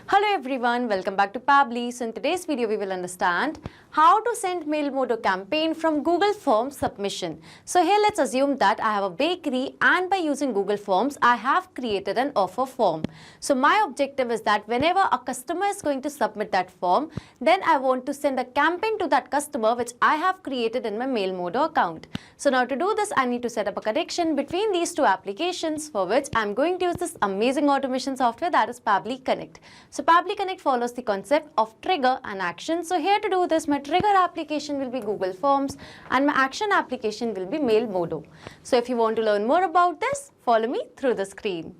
Hello everyone, welcome back to Pabbly. So in today's video we will understand how to send Mailmodo campaign from Google Forms submission. So here let's assume that I have a bakery and by using Google Forms I have created an offer form. So my objective is that whenever a customer is going to submit that form, then I want to send a campaign to that customer which I have created in my Mailmodo account. So now to do this I need to set up a connection between these two applications, for which I'm going to use this amazing automation software, that is Pabbly Connect. So Pabbly Connect follows the concept of trigger and action. So here to do this, my trigger application will be Google Forms and my action application will be Mailmodo. So if you want to learn more about this, follow me through the screen.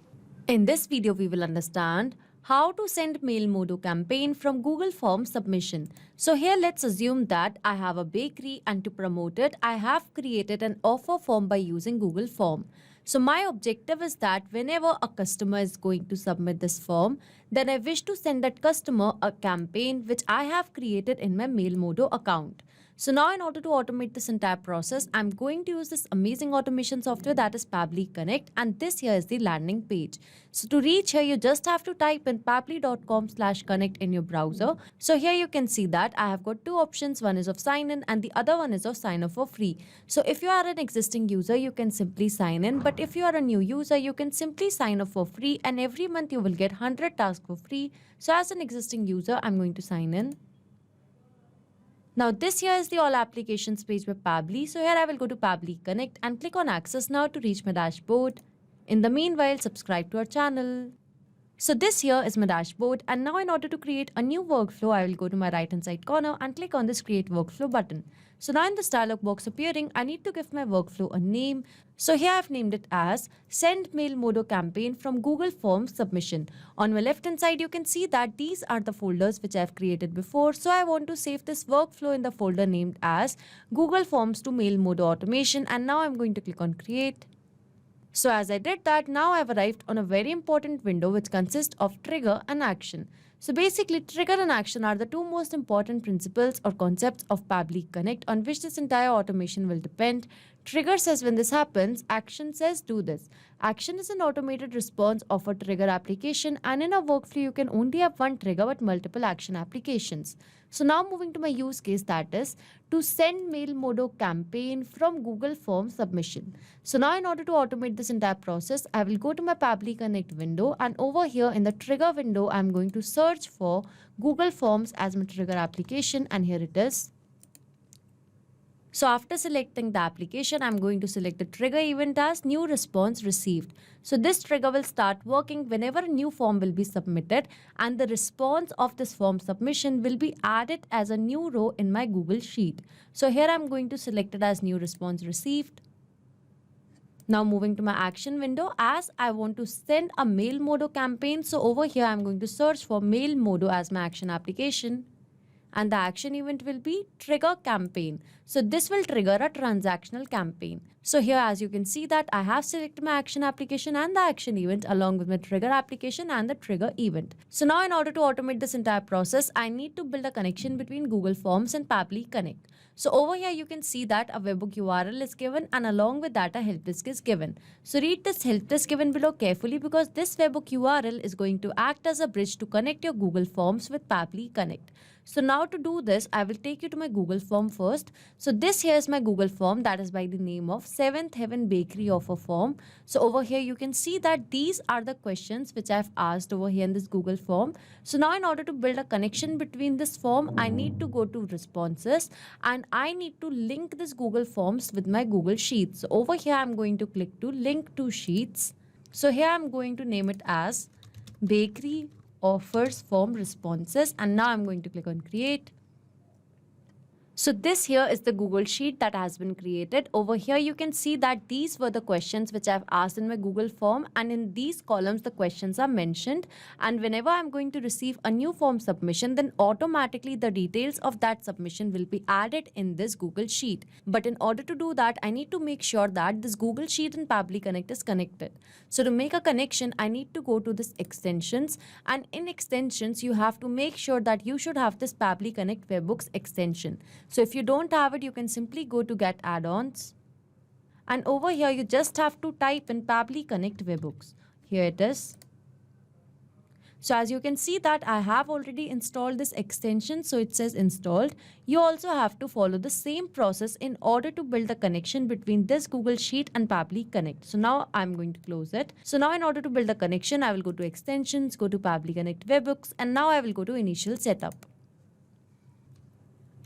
In this video, we will understand how to send Mailmodo campaign from Google Forms submission. So here let's assume that I have a bakery and to promote it, I have created an offer form by using Google Form. So my objective is that whenever a customer is going to submit this form, then I wish to send that customer a campaign which I have created in my Mailmodo account. So now in order to automate this entire process, I'm going to use this amazing automation software, that is Pabbly Connect, and this here is the landing page. So to reach here, you just have to type in pabbly.com/connect in your browser. So here you can see that I have got two options. One is of sign in and the other one is of sign up for free. So if you are an existing user, you can simply sign in. But if you are a new user, you can simply sign up for free and every month you will get 100 tasks for free. So as an existing user, I'm going to sign in. Now this here is the all applications page by Pabbly. So here I will go to Pabbly Connect and click on access now to reach my dashboard. In the meanwhile, subscribe to our channel. So this here is my dashboard, and now in order to create a new workflow, I will go to my right hand side corner and click on this create workflow button. So now in this dialog box appearing, I need to give my workflow a name. So here I've named it as send Mailmodo campaign from Google Forms submission. On my left hand side, you can see that these are the folders which I've created before. So I want to save this workflow in the folder named as Google Forms to Mailmodo automation, and now I'm going to click on create. So as I did that, now I've arrived on a very important window which consists of trigger and action. So basically, trigger and action are the two most important principles or concepts of Pabbly Connect on which this entire automation will depend. Trigger says when this happens, action says do this. Action is an automated response of a trigger application, and in a workflow you can only have one trigger but multiple action applications. So now moving to my use case, that is to send Mailmodo campaign from Google Forms submission. So now in order to automate this entire process, I will go to my Pabbly Connect window, and over here in the trigger window, I'm going to search for Google Forms as my trigger application, and here it is. So after selecting the application, I'm going to select the trigger event as new response received. So this trigger will start working whenever a new form will be submitted, and the response of this form submission will be added as a new row in my Google Sheet. So here I'm going to select it as new response received. Now moving to my action window, as I want to send a Mailmodo campaign. So over here, I'm going to search for Mailmodo as my action application. And the action event will be trigger campaign. So this will trigger a transactional campaign. So here, as you can see that I have selected my action application and the action event along with my trigger application and the trigger event. So now in order to automate this entire process, I need to build a connection between Google Forms and Pabbly Connect. So over here, you can see that a webhook URL is given and along with that a help desk is given. So read this help desk given below carefully, because this webhook URL is going to act as a bridge to connect your Google Forms with Pabbly Connect. So now to do this, I will take you to my Google form first. So this here is my Google form, that is by the name of 7th Heaven Bakery offer form. So over here you can see that these are the questions which I've asked over here in this Google form. So now in order to build a connection between this form, I need to go to responses and I need to link this Google Forms with my Google Sheets. So over here I'm going to click to link to Sheets. So here I'm going to name it as Bakery Offers Form Responses, and now I'm going to click on create. So this here is the Google Sheet that has been created. Over here you can see that these were the questions which I've asked in my Google form, and in these columns the questions are mentioned, and whenever I'm going to receive a new form submission, then automatically the details of that submission will be added in this Google Sheet. But in order to do that, I need to make sure that this Google Sheet and Pabbly Connect is connected. So to make a connection, I need to go to this extensions, and in extensions you have to make sure that you should have this Pabbly Connect webhooks extension. So if you don't have it, you can simply go to get add-ons. And over here, you just have to type in Pabbly Connect webhooks. Here it is. So as you can see that I have already installed this extension, so it says installed. You also have to follow the same process in order to build the connection between this Google Sheet and Pabbly Connect. So now I'm going to close it. So now in order to build the connection, I will go to extensions, go to Pabbly Connect webhooks, and now I will go to initial setup.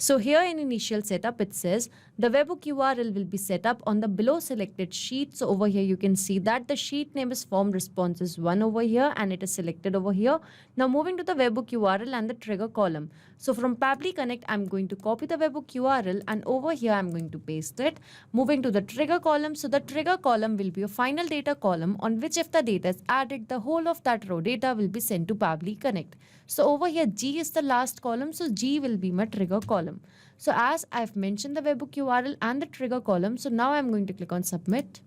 So here in initial setup, it says the webhook URL will be set up on the below selected sheet. So over here, you can see that the sheet name is form responses 1 over here and it is selected over here. Now moving to the webhook URL and the trigger column. So from Pabbly Connect, I'm going to copy the webhook URL and over here, I'm going to paste it. Moving to the trigger column. So the trigger column will be a final data column on which if the data is added, the whole of that row data will be sent to Pabbly Connect. So over here, G is the last column. So G will be my trigger column. So as I've mentioned the webhook URL and the trigger column, so now I'm going to click on submit.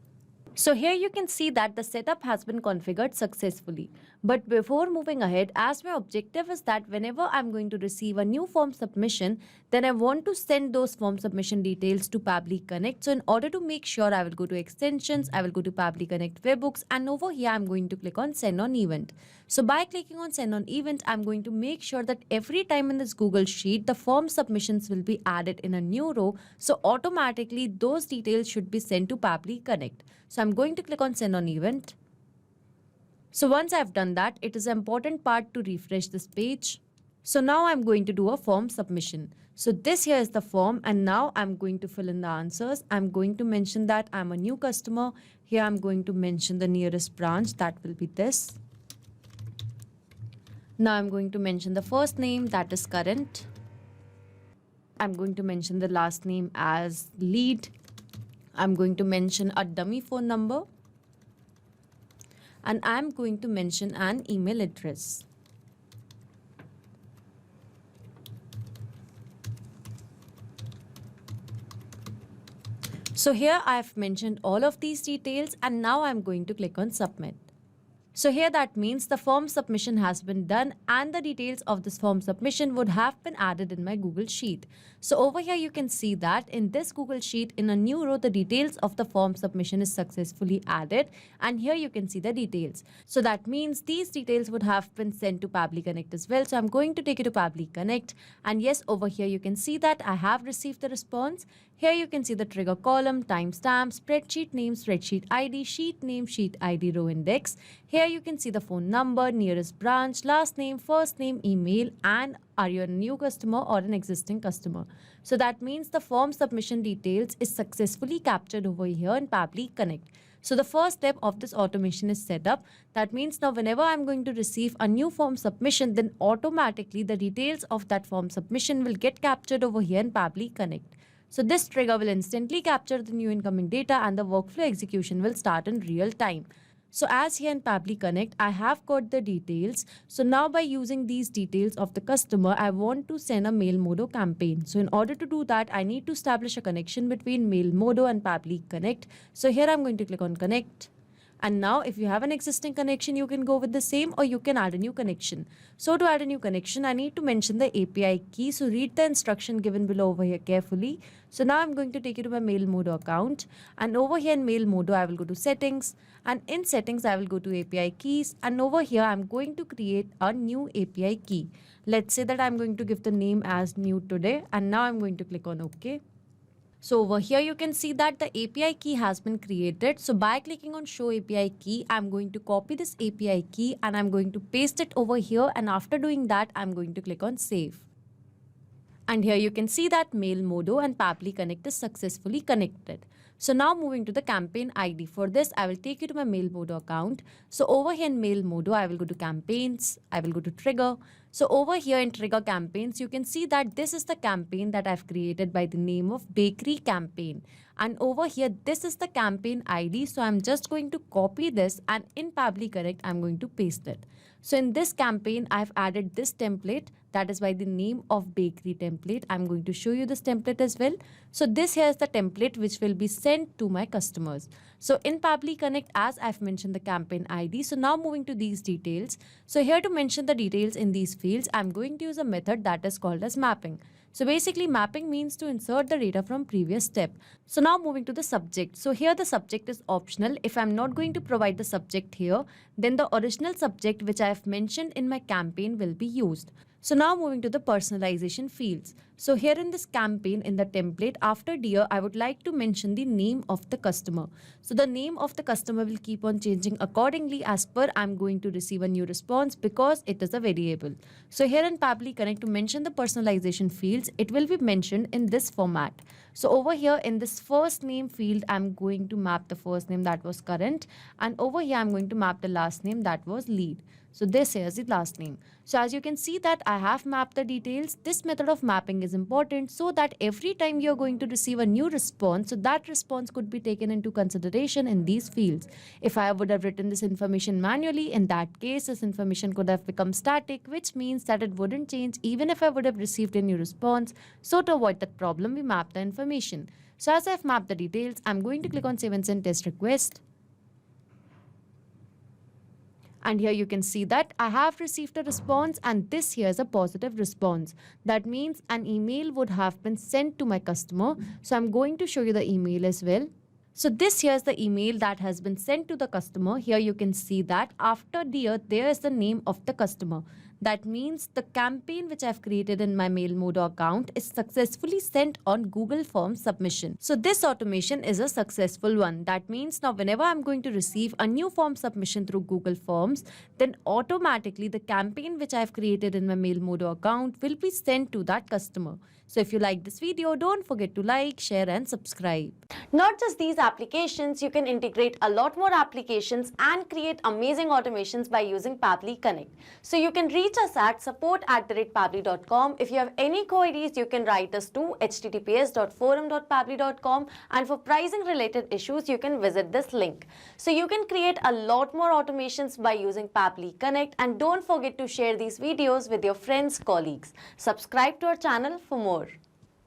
So here you can see that the setup has been configured successfully. But before moving ahead, as my objective is that whenever I'm going to receive a new form submission, then I want to send those form submission details to Pabbly Connect. So in order to make sure, I will go to extensions, I will go to Pabbly Connect webhooks, and over here I'm going to click on send on event. So by clicking on send on event, I'm going to make sure that every time in this Google Sheet, the form submissions will be added in a new row. So automatically those details should be sent to Pabbly Connect. So I'm going to click on send on event. So once I've done that, it is an important part to refresh this page. So now I'm going to do a form submission. So this here is the form and now I'm going to fill in the answers. I'm going to mention that I'm a new customer. Here I'm going to mention the nearest branch, that will be this. Now I'm going to mention the first name, that is current. I'm going to mention the last name as lead. I'm going to mention a dummy phone number. And I'm going to mention an email address. So here I've mentioned all of these details and now I'm going to click on submit. So here that means the form submission has been done and the details of this form submission would have been added in my Google Sheet. So over here you can see that in this Google Sheet in a new row the details of the form submission is successfully added and here you can see the details. So that means these details would have been sent to Pabbly Connect as well. So I'm going to take you to Pabbly Connect and yes, over here you can see that I have received the response. Here you can see the trigger column, timestamp, spreadsheet name, spreadsheet ID, sheet name, sheet ID, row index. Here you can see the phone number, nearest branch, last name, first name, email, and are you a new customer or an existing customer. So that means the form submission details is successfully captured over here in Pabbly Connect. So the first step of this automation is set up. That means now whenever I'm going to receive a new form submission, then automatically the details of that form submission will get captured over here in Pabbly Connect. So this trigger will instantly capture the new incoming data and the workflow execution will start in real time. So as here in Pabbly Connect, I have got the details. So now by using these details of the customer, I want to send a Mailmodo campaign. So in order to do that, I need to establish a connection between Mailmodo and Pabbly Connect. So here I'm going to click on connect. And now if you have an existing connection, you can go with the same or you can add a new connection. So to add a new connection, I need to mention the API key. So read the instruction given below over here carefully. So now I'm going to take you to my Mailmodo account. And over here in Mailmodo, I will go to settings. And in settings, I will go to API keys. And over here, I'm going to create a new API key. Let's say that I'm going to give the name as new today. And now I'm going to click on OK. So over here, you can see that the API key has been created. So by clicking on show API key, I'm going to copy this API key and I'm going to paste it over here. And after doing that, I'm going to click on save. And here you can see that Mailmodo and Pabbly Connect is successfully connected. So now moving to the campaign ID. For this, I will take you to my Mailmodo account. So over here in Mailmodo, I will go to campaigns. I will go to trigger. So over here in trigger campaigns, you can see that this is the campaign that I've created by the name of bakery campaign. And over here, this is the campaign ID. So I'm just going to copy this and in Pabbly Connect, I'm going to paste it. So in this campaign, I've added this template. that is by the name of bakery template. I'm going to show you this template as well. So this here is the template which will be sent to my customers. So in Pabbly Connect, as I've mentioned the campaign ID, so now moving to these details. So here to mention the details in these fields, I'm going to use a method that is called as mapping. So basically mapping means to insert the data from previous step. So now moving to the subject. So here the subject is optional. If I'm not going to provide the subject here, then the original subject which I have mentioned in my campaign will be used. So now moving to the personalization fields. So here in this campaign, in the template, after dear, I would like to mention the name of the customer. So the name of the customer will keep on changing accordingly as per I'm going to receive a new response because it is a variable. So here in Pabbly Connect, to mention the personalization fields, it will be mentioned in this format. So over here in this first name field, I'm going to map the first name that was current, and over here I'm going to map the last name that was lead. So this here is the last name. So as you can see that I have mapped the details. This method of mapping is important so that every time you're going to receive a new response, so that response could be taken into consideration in these fields. If I would have written this information manually, in that case, this information could have become static, which means that it wouldn't change even if I would have received a new response. So to avoid that problem, we map the information. So as I've mapped the details, I'm going to click on Save and Send Test Request. And here you can see that I have received a response, and this here is a positive response. That means an email would have been sent to my customer. So I'm going to show you the email as well. So this here is the email that has been sent to the customer. Here you can see that after dear, there is the name of the customer. That means the campaign which I've created in my Mailmodo account is successfully sent on Google Form submission. So this automation is a successful one. That means now whenever I'm going to receive a new form submission through Google Forms, then automatically the campaign which I've created in my Mailmodo account will be sent to that customer. So if you like this video, don't forget to like, share and subscribe. Not just these applications, you can integrate a lot more applications and create amazing automations by using Pabbly Connect. So you can reach us at support@pabbly.com. If you have any queries, you can write us to https://forum.pabbly.com, and for pricing related issues, you can visit this link. So you can create a lot more automations by using Pabbly Connect, and don't forget to share these videos with your friends, colleagues. Subscribe to our channel for more.